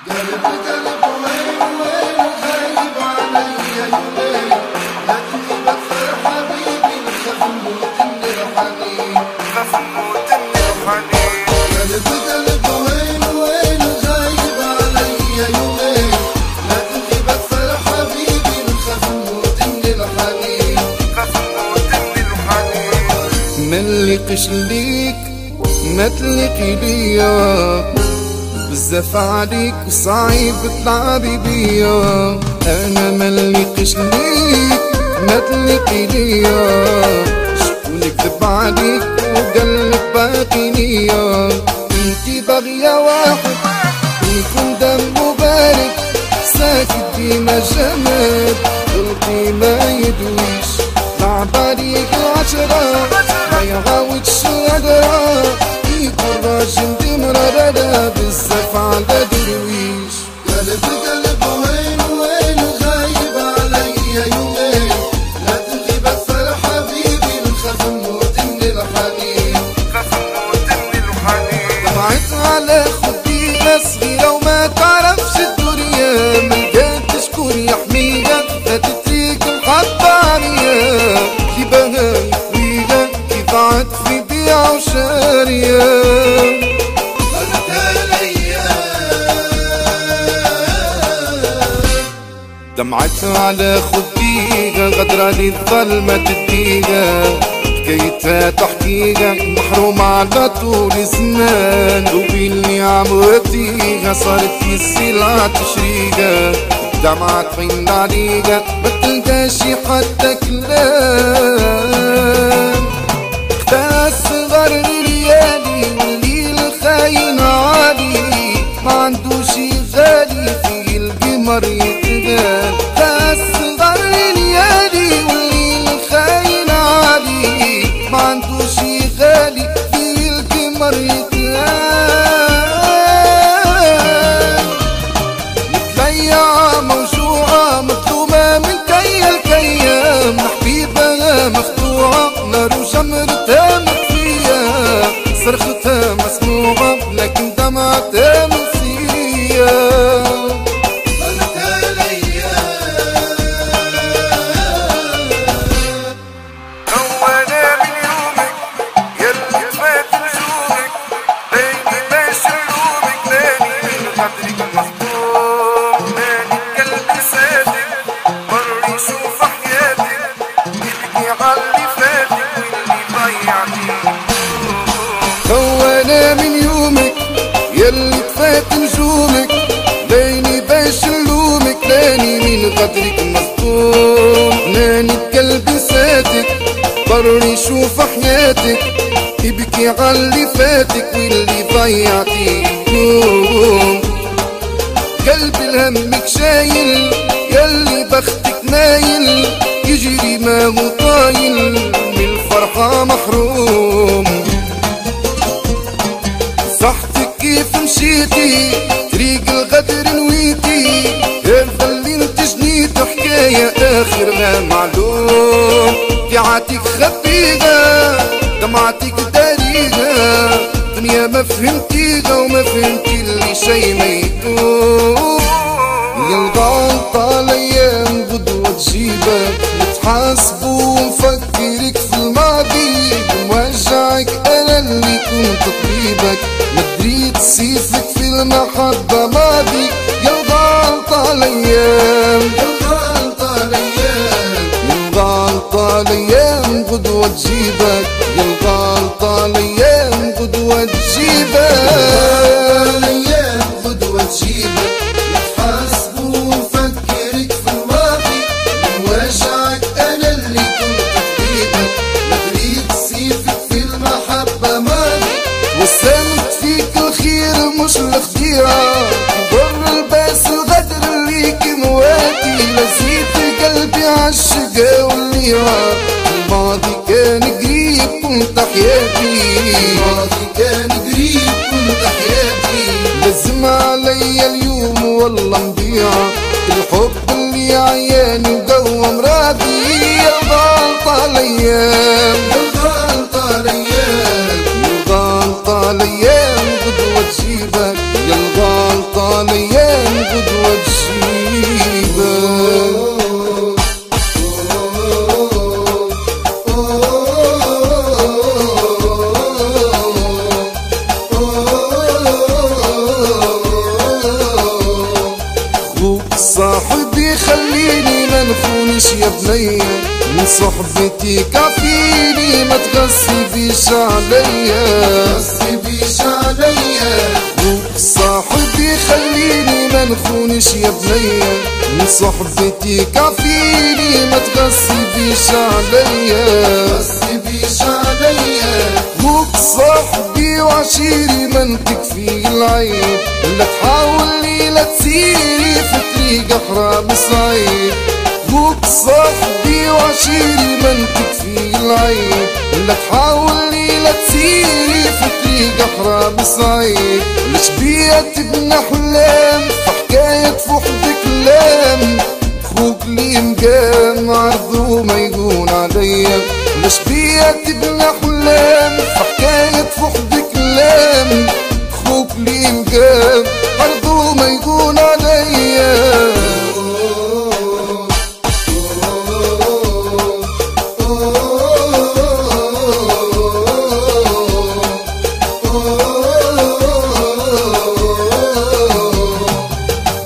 قلب قلب وين وين غايب عليا يومين، لكني بكثر حبيبي نخاف نموت من الحنين، نخاف نموت من الحنين. قلب قلب وين وين غايب عليا يومين، لكني بكثر حبيبي نخاف نموت من الحنين، نخاف نموت من الحنين. منلقش ليك ما تلقي ليا، بزاف عليك وصعيب تلعبي بيا. انا منلقش ليك ما تلقي ليا، شكون كذب عليك وقلب باقي نية. انتي باغية واحد يكون دمه بارد، ساكت ديما جماد قلبي ما يدويش. لعب عليك العشرة ما يعاودش الهدرة، يكون راجل دمرة بزاف على درويش. قلب قلب وين وين غايب عليا يومين، لا تغيب أكثر حبيبي نخاف نموت من الحنين، نخاف نموت من الحنين. دمعت على خدينا صغيرة وما تعرفش الدنيا، ملقات شكون يحميها فاتت ليك محبة عميا. كي بهاي خويا كي ضاعت في بيع وشارية، دمعت على خديها غدرة لي الظلمة تديها، حكايتها تحكيها محرومة على طول زمان. وبيني عمرتيها صارت في السلعة تشريها، دمعة تحن عليها ما تلقاش حتى كلام. اختها الصغر ليالي والليل خاين عالي، ما عندوش غالي في القمر يتغال. اختها الصغر ليالي والليل خاين عالي، ما عندوش غالي في القمر يتغال. متليعة موجوعة مظلومة من كي الكيام، حبيبها مخدوعة نار وجمرتها مخفية، صرختها مسموعة لكن دمعتها منسية. وانا من يومك يلي تفات نجومك، لاني باش نلومك لاني من غدرك مصدوم. لاني بقلبي ساتك بري شوف حياتك، يبكي عاللي فاتك واللي ضيعتي يوم. قلبي لهمك شايل يلي بختك نايل، يجري ما هو طايل من الفرحة محروم. صحتك كيف مشيتي طريق الغدر نويتي، هذا اللي انت جنيت حكاية آخرها معلوم. دمعتك خبيها دمعتك داريها، دنيا ما فهمتيها وما فهمتي اللي شي ما يدوم. يا الغلطة الايام غدوة تجيبك، نتحاسبو ونفكرك في الماضي، بموجعك انا اللي كنت طبيبك، ما دريت سيفك في المحبة ماضي. يا الغلطة الايام يا الغلطة الايام يا الغلطة الايام غدوة تجيبك، يا الغلطة الايام غدوة تجيبك، الايام غدوة تجيبك، نتحاسبو ونفكرك في الماضي، بوجعك انا اللي كنت طبيبك، ما دريت سيفك في المحبة ماضي. وسمت فيك الخير مش الخديعة، ضر الباس الغدر ليك مواتي، لزيت قلبي عالشقا والليعة. الماضي كان قريب كنت حياتي، الماضي كان قريب كنت حياتي، لازم عليا اليوم والله نضيعة، الحب اللي عياني وقوى مرادي. يا الغلطة الايام يا الغلطة الايام يا الغلطة الايام غدوة تجيبك، يا الغلطة الايام نخونش يا بنية من صحبتي كافيني ما تغصبيش عليا تغصبيش عليا خوك صاحبي خليني ما نخونش يا بنية من صحبتي كافيني ما تغصبيش عليا تغصبيش عليا خوك صاحبي وعشيري ما نكفي العيب لا تحاولي لا تسيري في طريق حرام صعيب خوك صاحبي وعشيري ما نكفي العيب لا تحاولي لا تسيري في طريق حرام صعيب ليش بيا تبنى حلام في حكاية فحد كلام خوك لي مقام عرضه ما يهون عليا ليش بيا تبنى حلام في حكاية فحد كلام خوك لي مقام عرضه ما يهون عليا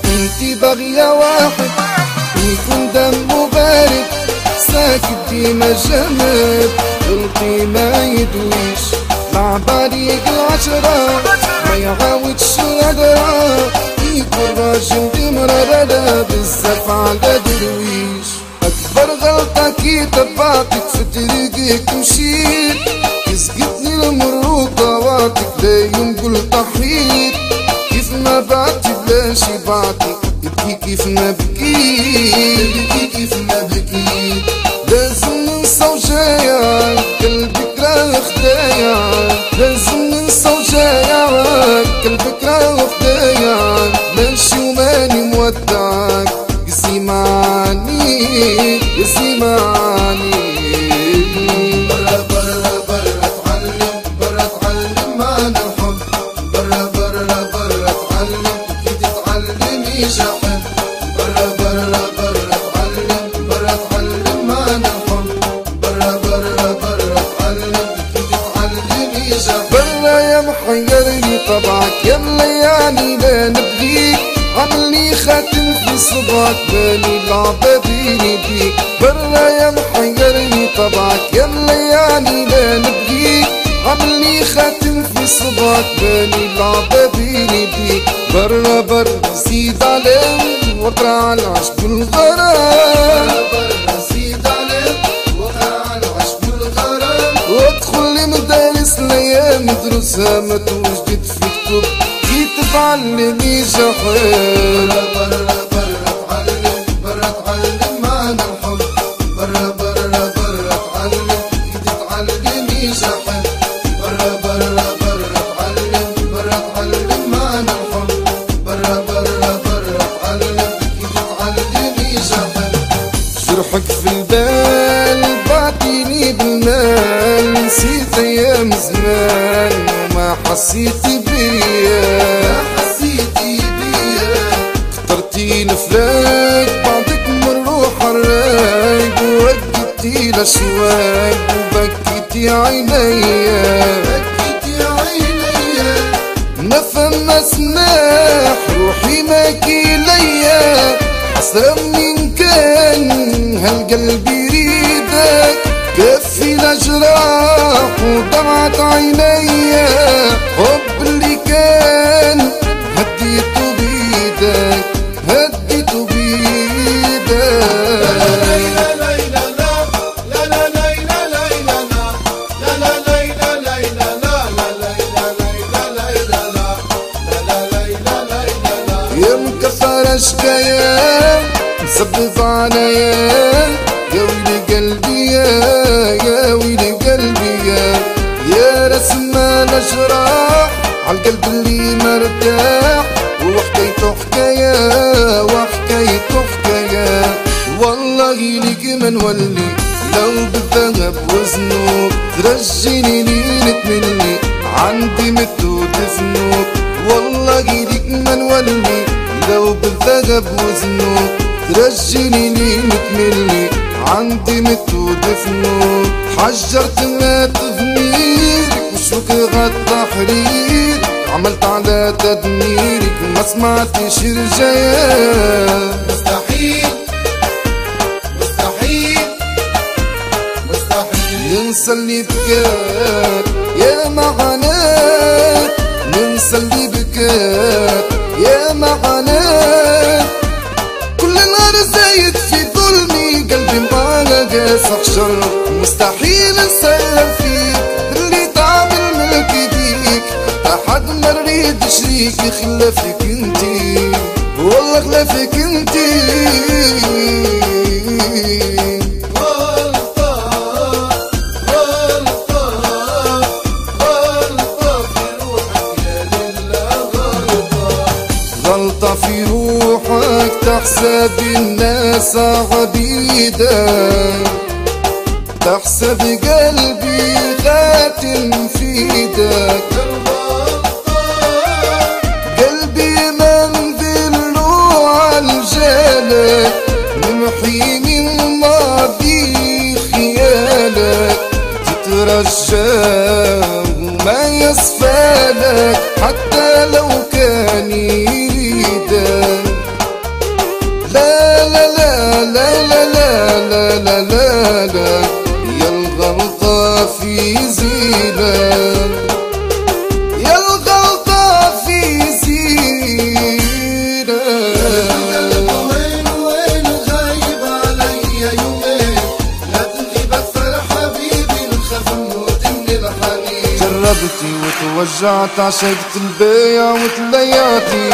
انتي باغية واحد يكون دمه بارد ساكت ديما جمد قلبي ما يدويش لعب عليك العشرة ما يعاودش غدرة يكون راجل بمرة بزاف على درويش أكبر غلطة كي تبعتك في طريقك مشيت يسقطني المر وطواتك لا يوم قلت حيت كيف ما بعتي بلاش بعتي ابكي كيف ما بكيت ابكي كيف ما بكيت لازم ننسى وجايا قلبك راه خدايا لازم ننسى وجايا قلبك راه خدايا ماشي وماني مودعك قسي معاني قسي معاني برا برا برا اتعلم برا اتعلم معنى الحب برا برا برا اتعلم كي تتعلميش احب برا برا برا اتعلم برا اتعلم معنى الحب برا برا برا اتعلم كي تتعلميش احب برا يا محيرني طبعك يلا يعني لا نبغيك عملني خاتم في صبعك بالي لعبة بيني بيك برا يا محيرني طبعك يلا يعني لا نبغيك عملني خاتم في صبعك بالي لعبة بيني بيك برا برا زيد عليهم واقرا على العشق بالغرام برا زيد عليك وقع على العشق والغرام وادخل لمدارس الايام ادرسها ما توجد في كتب كي تتعلمي جحيم برا برا اتعلم برا اتعلم معنى الحب برا برا برا اتعلم كي تتعلميش احب برا برا برا اتعلم برا اتعلم معنى الحب برا برا برا اتعلم كي تتعلميش احب جرحك في البال بعتيني بالمال نسيت ايام زمان وما حسيتي بيا حسيتي بيا اخترتي الفراق بعدك من روح الرايق ووقفتي الاشواق وبكيتي عينيا بكيتي عينيا ما فما سماح روحي ماكي ليا حسرة من كان هالقلب يريدك كفي الأجراح ودمعت عينيا حب اللي كان هديته بيدك هديته بيدك يا مكسر اشكايا مسبب عليا يا ويلي قلبي يا ويلي قلبي يا رسم الجراح عالقلب اللي مرتاح وحكايته حكاية وحكايته حكاية والله ليك ما نولي لو بالذهب وزنوك ترجيني ليلك مني عندي متوت ذنوب والله ليك ما نولي لو بالذهب وزنوك ترجيني ليلك مني عندي متوت ذنوب حجرت ما تضميرك وشوك غطى حريرك عملت على تدميرك ما سمعتش رجايا مستحيل ننسى اللي بكات يا معاناة، ننسى اللي بكات يا معاناة. كل نهار زايد في ظلمي قلبي معانا قاسح شر، مستحيل نسلم فيك اللي تعمل ملكي بيك، أحد ما نريد شريكي خلافك انتي، والله خلافك انتي. غلطة في روحك تحسب الناس عبيدا، تحسب قلبي خاتم في ايدك. قلبي منذله عالجالك، نمحي من الماضي خيالك، تترجاه وما يصفالك حتى لو كان يريدك. لا لا لا لا لا لا لا لا لا، يا الغلطة في زينك، يا الغلطة في زينك. وين غايب عليا يومين، لا تغيب أكثر حبيبي نخاف نموت من الحنين. جربتي وتوجعت عشقت البيع وتلياتي،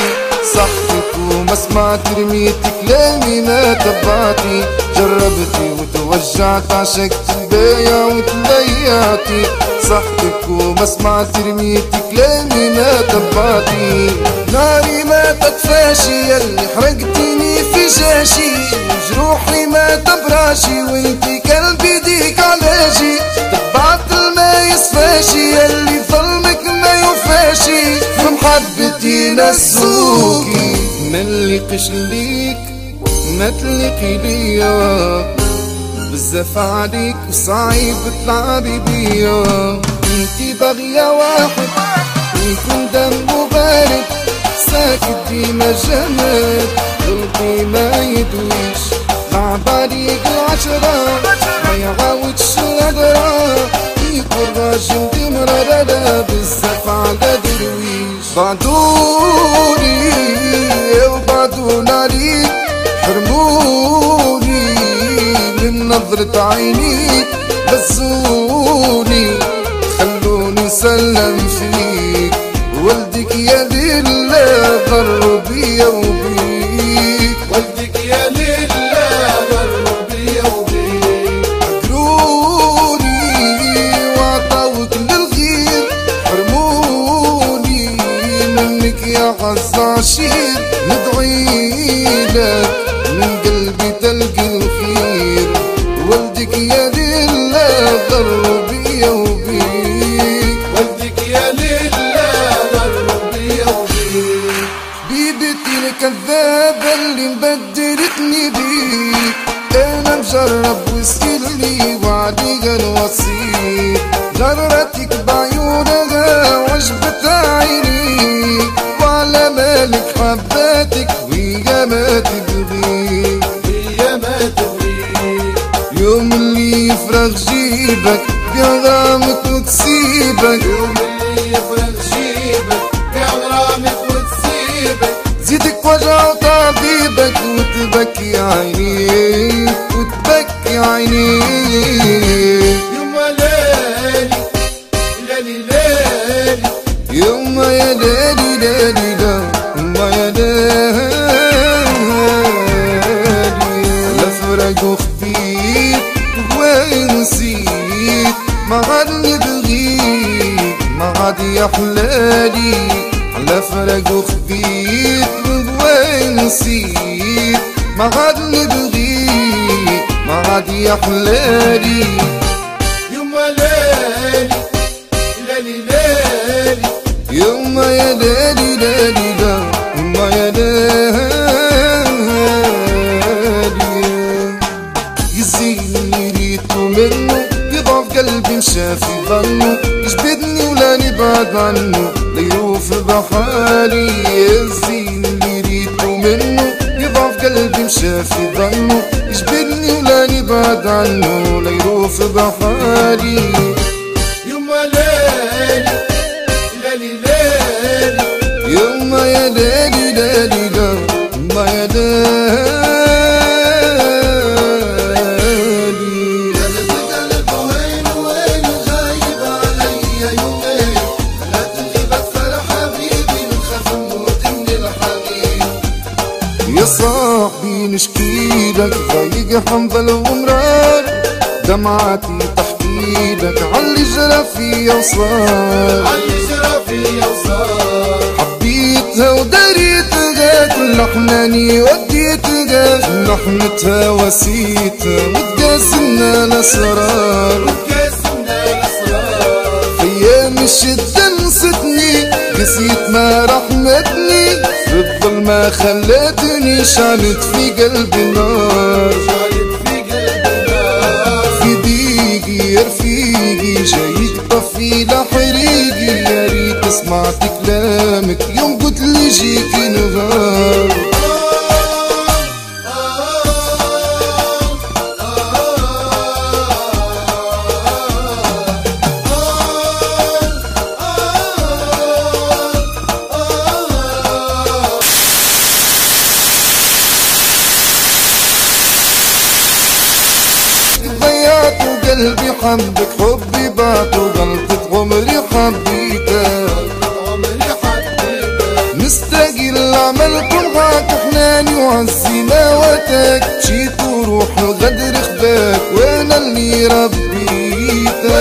صحتك وما سمعت رميتك كلامي ما تبعتي. جربتي وتوجعت عشقت البيع وتلياتي، صحتك وما سمعت رميتك كلامي ما تبعتي. ناري ما تطفاشي يلي حرقتيني في جاشي، وجروحي ما تبراشي وانتي قلبي ديك علاجي. تبعت الما يصفاشي يلي ظلمك ما يوفاشي، في محبتي نسوكي ما نليقش ليك ما تليقي ليا. بزاف عليك وصعيب تلعبي بيا، انتي باغية واحد ويكون دمه بارد، ساكت ديما جماد قلبي ما يدويش. لعب عليك العشرة ما يعاودش الهدرة، يكون راجل دمرة بزاف على درويش. بعدوني وبعدون عليك، حرموني من نظرة عينيك، بزوني خلوني سلم فيك. ولدك يا لله ضر بيا وبيك، ولدك يا لله ضر بيا وبيك. عقروني وعطاوك للغير، حرموني منك يا عز عشير. ندعيلك من قلبي تلقي الخير، ولدك يا لله ضر بيا وبيك، ولدك يا لله ضر بيا وبيك. بيبتي الكذابة اللي مبدلتني بيك، انا مجرب وسكلي وعليها الوصيك. جرتك بعيونها وعجبت عيني، وعلى مالك حباتك ويا ما تبغيك، ويا ما تبغيك. يوم اللي يفرغ جيبك بغرامك وتسيبك، يوم اللي يفرغ جيبك بغرامك وتسيبك، زيدك وجع طبيبك وتبكي عينيك وتبكي عينيك. يما ليلي ليلي ليلي، يما يا ليلي ليلي لا، يما يا ليلي. لا فرق وخفيت ونسيت، ما عاد نبغيك ما عاد يا حلالي. على فرق وخفيت ونسيت، ما عاد نبغيك ما عاد يا حلالي. يما ليلي ليلي ليلي، يما يا ليلي ليلي لا، يما يا ليلي. يزين اللي ريته منه يضعف قلبي مشافي ظنه، يجبدني ولا نبعد عنه ليروف بحالي. يزين اللي ريته منه يضعف قلبي مشافي ظنه، يجبدني ولا نبعد عنه ليروف بحالي. لالي لالي لا ما يا لالي. قلب قلب وين وين غايب علي يومين لا تغيب اكثر حبيبي نخاف نموت من الحنين. يا صاحبي نشكيلك ضايق حنظل ومرار دمعاتي تحكي لك عاللي جرى فيا وصار علي جرى فيا وصار. حبيتها وداريتها كل حناني وديتها لحنتها وسيتها وتقاسمنا الاسرار وتقاسمنا الاسرار. ايام الشدة نستني قسيت ما رحمتني في الظلمة خلتني شعلت في قلبي النار. شعلت في قلبي نار. في ضيقي يا رفيقي جايك طفي لحريقي يا ريت سمعت كلامك يوم قلت لي جيكي نغار. ضيعت قلبي حبك حبي بعت وغلطة عمري حبيتك عمري حبيتك. مستقل عملكم معاك حناني وعزينا وتك مشيت وروح الغدر خباك وانا اللي ربيتك.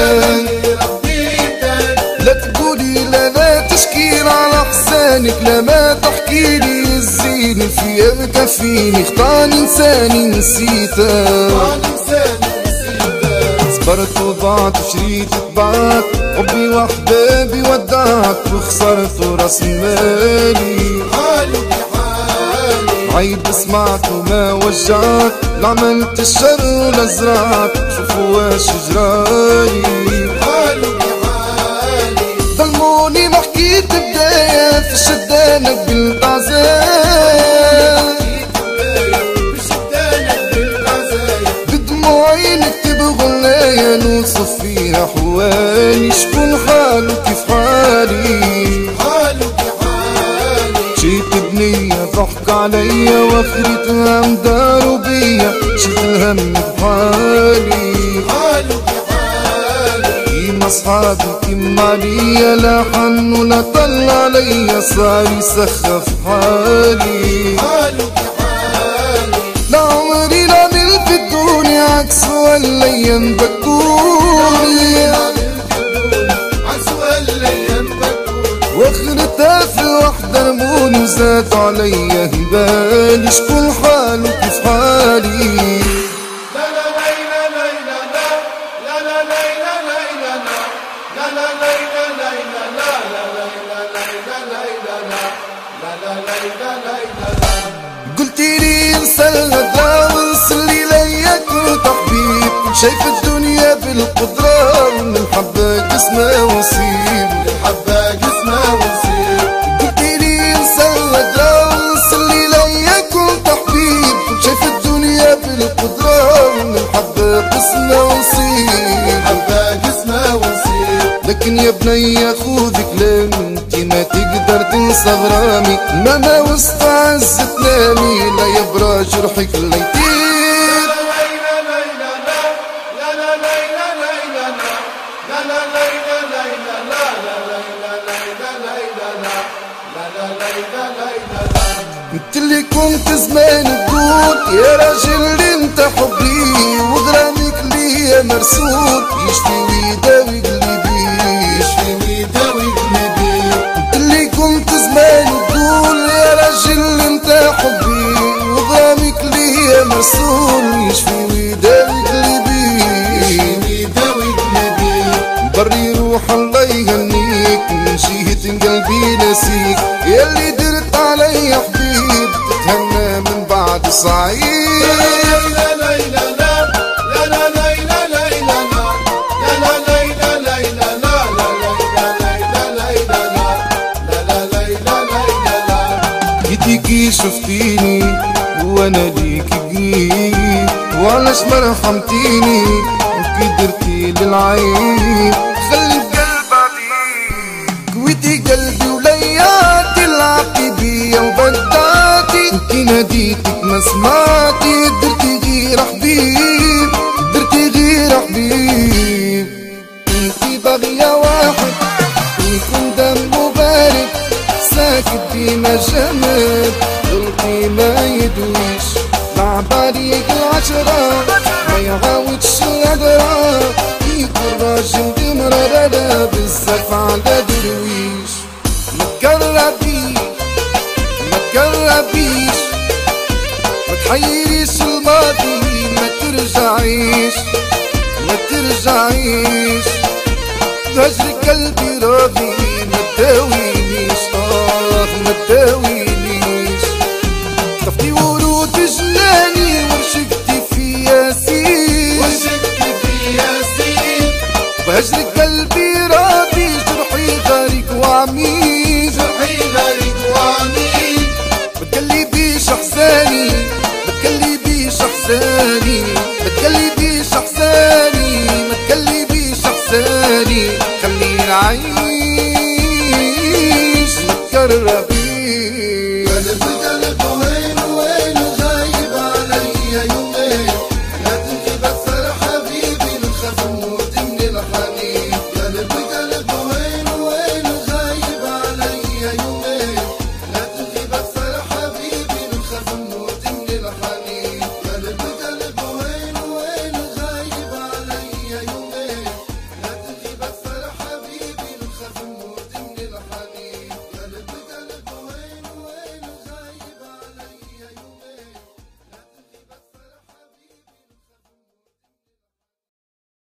لا تقولي لا تشكيل على حسانك لا ما تحكي لي الزين في مكفيني خطاني انساني نسيتك. صبرت وضعت وشريت تبعت حبي واحبابي ودعت وخسرت راس مالي. حالي بحالي عيب سمعت وما وجعت لا عملت الشر ولا زرعت شوفوا واش جرالي. حالي بحالي ظلموني ما حكيت بداية في الشدة نقبلت عزايا بدموعي نكتب غنايا نوصف فيها حوالي شكون حاله كيف حالي. حالي بحالي جيت بنية ضحك عليا واخرتها مداروا بيا شلت الهم بحالي. حالي بحالي كيما صحابي كيما عليا لا حن ولا طل عليا صار يسخف حالي. حالي بحالي لا عمري لا عملت في الدنيا عكس ولا ينبكوني عسوى الايام بكون. واخرتها في وحدة رموني وزاد عليا هبالي شكون حاله كيف حالي. لا لا لا لا لا لا لا لا لا لا لا لا لا قلتي لي انسى الغدرة وانسلي ليا كنت حبيب شايف الدنيا بالقدرة ومن الحبة قسمة وصيب. الحبة قسمة ونسيب. قلتي لي انسى الغدرة وانسلي ليا كنت حبيب شايف الدنيا بالقدرة ومن الحبة قسمة وصيب. الحبة قسمة ونسيب. لكن يا بني خذ كلامي انتي ما تقدر تنسى غرامي مهما وسط عز تنامي لا يبرى جرحك لا يطيب. انت اللي كنت زمان تقول يا راجل انت حبي وغرامك ليا مرسول يشفي ويداوي قلبي. يشفي ويداوي قلبي. انت اللي كنت زمان تقول يا راجل انت حبي وغرامك ليا مرسول يشفي ويداوي قلبي. يشفي ويداوي قلبي. بري روح الله يهنيك من جهة قلبي نسيك ياللي درت علي حبيب تتهنى من بعد صعيب. جيتيكي شفتيني وانا ليك جيت وعلاش ما رحمتيني وكدرتي للعين خلي القلب عديك كويتي قلبي وليات العقي بيا الباب قلبي ما يدويش مع بعضيك العشرة ما يعاودش الهدرة يكون راجل دمرة بزاف على درويش ما تقربيش ما تحيريش الماضي ما ترجعيش هجر قلبي راضي ما تداوينيش ما تداوينيش